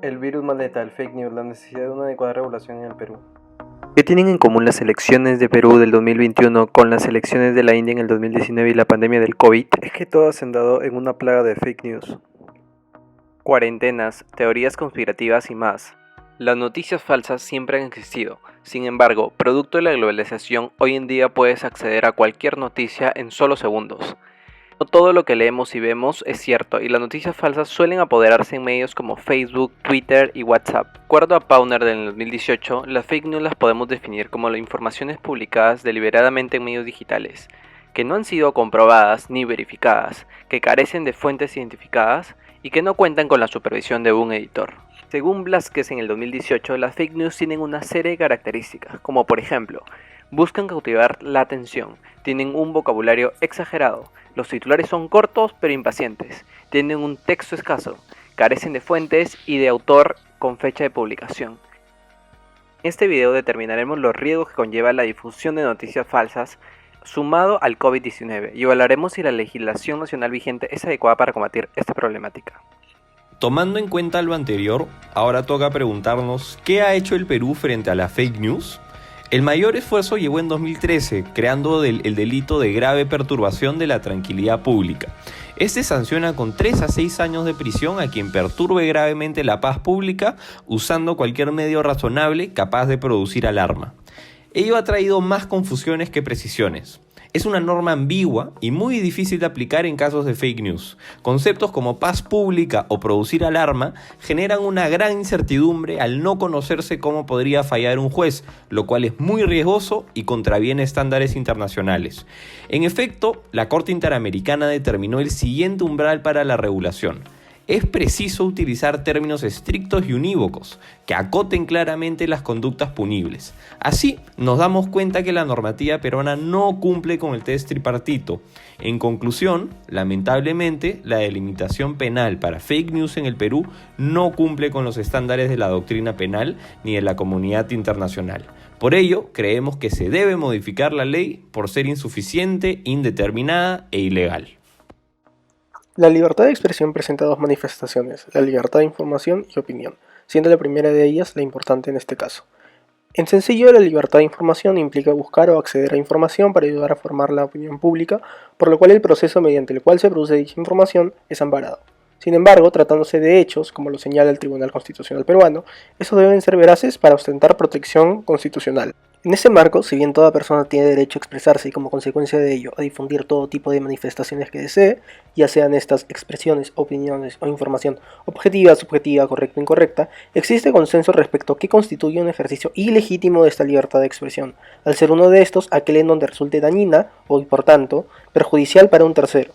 El virus más letal, fake news, la necesidad de una adecuada regulación en el Perú. ¿Qué tienen en común las elecciones de Perú del 2021 con las elecciones de la India en el 2019 y la pandemia del COVID? Es que todas se han dado en una plaga de fake news. Cuarentenas, teorías conspirativas y más. Las noticias falsas siempre han existido. Sin embargo, producto de la globalización, hoy en día puedes acceder a cualquier noticia en solo segundos. No todo lo que leemos y vemos es cierto, y las noticias falsas suelen apoderarse en medios como Facebook, Twitter y WhatsApp. De acuerdo a Pauner del 2018, las fake news las podemos definir como las informaciones publicadas deliberadamente en medios digitales, que no han sido comprobadas ni verificadas, que carecen de fuentes identificadas y que no cuentan con la supervisión de un editor. Según Blázquez en el 2018, las fake news tienen una serie de características, como por ejemplo, buscan cautivar la atención, tienen un vocabulario exagerado, los titulares son cortos pero impacientes, tienen un texto escaso, carecen de fuentes y de autor con fecha de publicación. En este video determinaremos los riesgos que conlleva la difusión de noticias falsas sumado al COVID-19 y evaluaremos si la legislación nacional vigente es adecuada para combatir esta problemática. Tomando en cuenta lo anterior, ahora toca preguntarnos ¿qué ha hecho el Perú frente a la fake news? El mayor esfuerzo llegó en 2013, creando el delito de grave perturbación de la tranquilidad pública. Este sanciona con 3 a 6 años de prisión a quien perturbe gravemente la paz pública usando cualquier medio razonable capaz de producir alarma. Ello ha traído más confusiones que precisiones. Es una norma ambigua y muy difícil de aplicar en casos de fake news. Conceptos como paz pública o producir alarma generan una gran incertidumbre al no conocerse cómo podría fallar un juez, lo cual es muy riesgoso y contraviene estándares internacionales. En efecto, la Corte Interamericana determinó el siguiente umbral para la regulación. Es preciso utilizar términos estrictos y unívocos, que acoten claramente las conductas punibles. Así, nos damos cuenta que la normativa peruana no cumple con el test tripartito. En conclusión, lamentablemente, la delimitación penal para fake news en el Perú no cumple con los estándares de la doctrina penal ni de la comunidad internacional. Por ello, creemos que se debe modificar la ley por ser insuficiente, indeterminada e ilegal. La libertad de expresión presenta dos manifestaciones, la libertad de información y opinión, siendo la primera de ellas la importante en este caso. En sencillo, la libertad de información implica buscar o acceder a información para ayudar a formar la opinión pública, por lo cual el proceso mediante el cual se produce dicha información es amparado. Sin embargo, tratándose de hechos, como lo señala el Tribunal Constitucional peruano, estos deben ser veraces para ostentar protección constitucional. En ese marco, si bien toda persona tiene derecho a expresarse y como consecuencia de ello a difundir todo tipo de manifestaciones que desee, ya sean estas expresiones, opiniones o información objetiva, subjetiva, correcta o incorrecta, existe consenso respecto a qué constituye un ejercicio ilegítimo de esta libertad de expresión, al ser uno de estos aquel en donde resulte dañina o, por tanto, perjudicial para un tercero.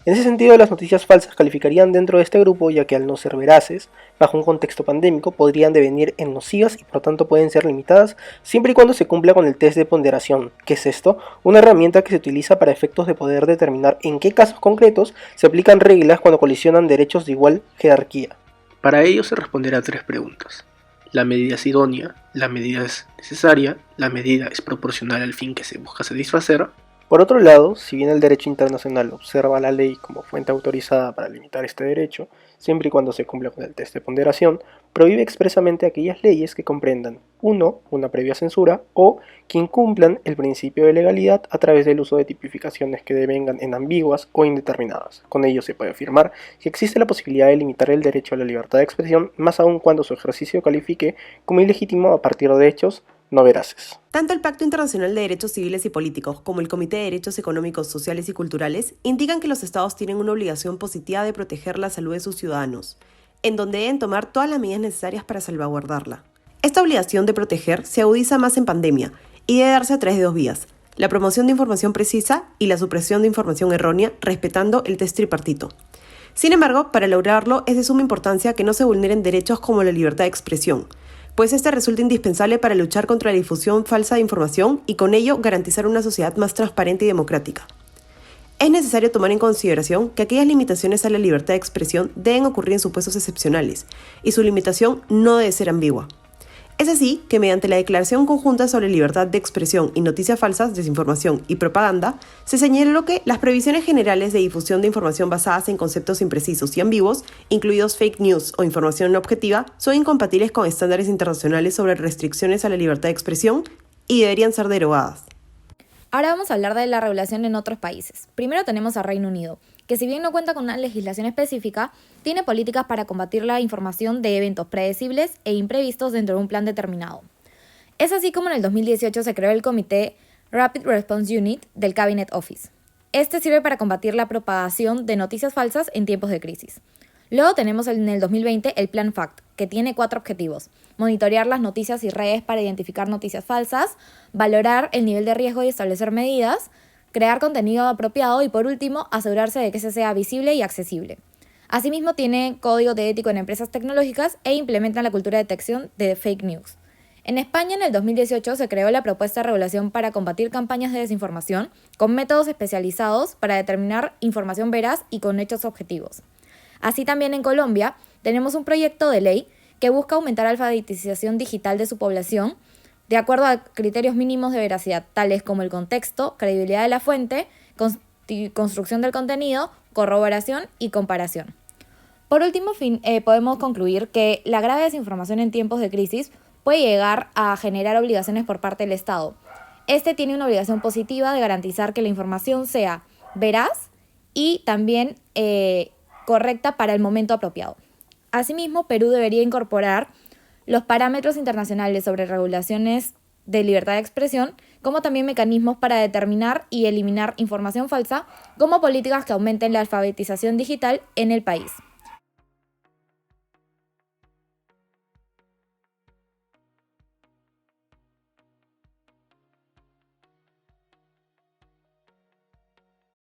En ese sentido, las noticias falsas calificarían dentro de este grupo, ya que al no ser veraces, bajo un contexto pandémico, podrían devenir en nocivas y por tanto pueden ser limitadas siempre y cuando se cumpla con el test de ponderación. ¿Qué es esto? Una herramienta que se utiliza para efectos de poder determinar en qué casos concretos se aplican reglas cuando colisionan derechos de igual jerarquía. Para ello se responderá a 3 preguntas. La medida es idónea, la medida es necesaria, la medida es proporcional al fin que se busca satisfacer. Por otro lado, si bien el derecho internacional observa la ley como fuente autorizada para limitar este derecho, siempre y cuando se cumpla con el test de ponderación, prohíbe expresamente aquellas leyes que comprendan 1. Una previa censura o que incumplan el principio de legalidad a través del uso de tipificaciones que devengan en ambiguas o indeterminadas. Con ello se puede afirmar que existe la posibilidad de limitar el derecho a la libertad de expresión, más aún cuando su ejercicio califique como ilegítimo a partir de hechos no veraces. Tanto el Pacto Internacional de Derechos Civiles y Políticos como el Comité de Derechos Económicos, Sociales y Culturales indican que los estados tienen una obligación positiva de proteger la salud de sus ciudadanos, en donde deben tomar todas las medidas necesarias para salvaguardarla. Esta obligación de proteger se agudiza más en pandemia y debe darse a través de 2 vías, la promoción de información precisa y la supresión de información errónea, respetando el test tripartito. Sin embargo, para lograrlo es de suma importancia que no se vulneren derechos como la libertad de expresión, pues este resulta indispensable para luchar contra la difusión falsa de información y con ello garantizar una sociedad más transparente y democrática. Es necesario tomar en consideración que aquellas limitaciones a la libertad de expresión deben ocurrir en supuestos excepcionales y su limitación no debe ser ambigua. Es así que mediante la Declaración Conjunta sobre Libertad de Expresión y Noticias Falsas, Desinformación y Propaganda, se señaló que las previsiones generales de difusión de información basadas en conceptos imprecisos y ambiguos, incluidos fake news o información no objetiva, son incompatibles con estándares internacionales sobre restricciones a la libertad de expresión y deberían ser derogadas. Ahora vamos a hablar de la regulación en otros países. Primero tenemos a Reino Unido, que si bien no cuenta con una legislación específica, tiene políticas para combatir la información de eventos predecibles e imprevistos dentro de un plan determinado. Es así como en el 2018 se creó el Comité Rapid Response Unit del Cabinet Office. Este sirve para combatir la propagación de noticias falsas en tiempos de crisis. Luego tenemos en el 2020 el Plan FACT, que tiene 4 objetivos: monitorear las noticias y redes para identificar noticias falsas, valorar el nivel de riesgo y establecer medidas, crear contenido apropiado y, por último, asegurarse de que ese sea visible y accesible. Asimismo, tiene código de ético en empresas tecnológicas e implementa la cultura de detección de fake news. En España, en el 2018, se creó la propuesta de regulación para combatir campañas de desinformación con métodos especializados para determinar información veraz y con hechos objetivos. Así también en Colombia tenemos un proyecto de ley que busca aumentar la alfabetización digital de su población de acuerdo a criterios mínimos de veracidad, tales como el contexto, credibilidad de la fuente, construcción del contenido, corroboración y comparación. Por último, podemos concluir que la grave desinformación en tiempos de crisis puede llegar a generar obligaciones por parte del Estado. Este tiene una obligación positiva de garantizar que la información sea veraz y también correcta para el momento apropiado. Asimismo, Perú debería incorporar los parámetros internacionales sobre regulaciones de libertad de expresión, como también mecanismos para determinar y eliminar información falsa, como políticas que aumenten la alfabetización digital en el país.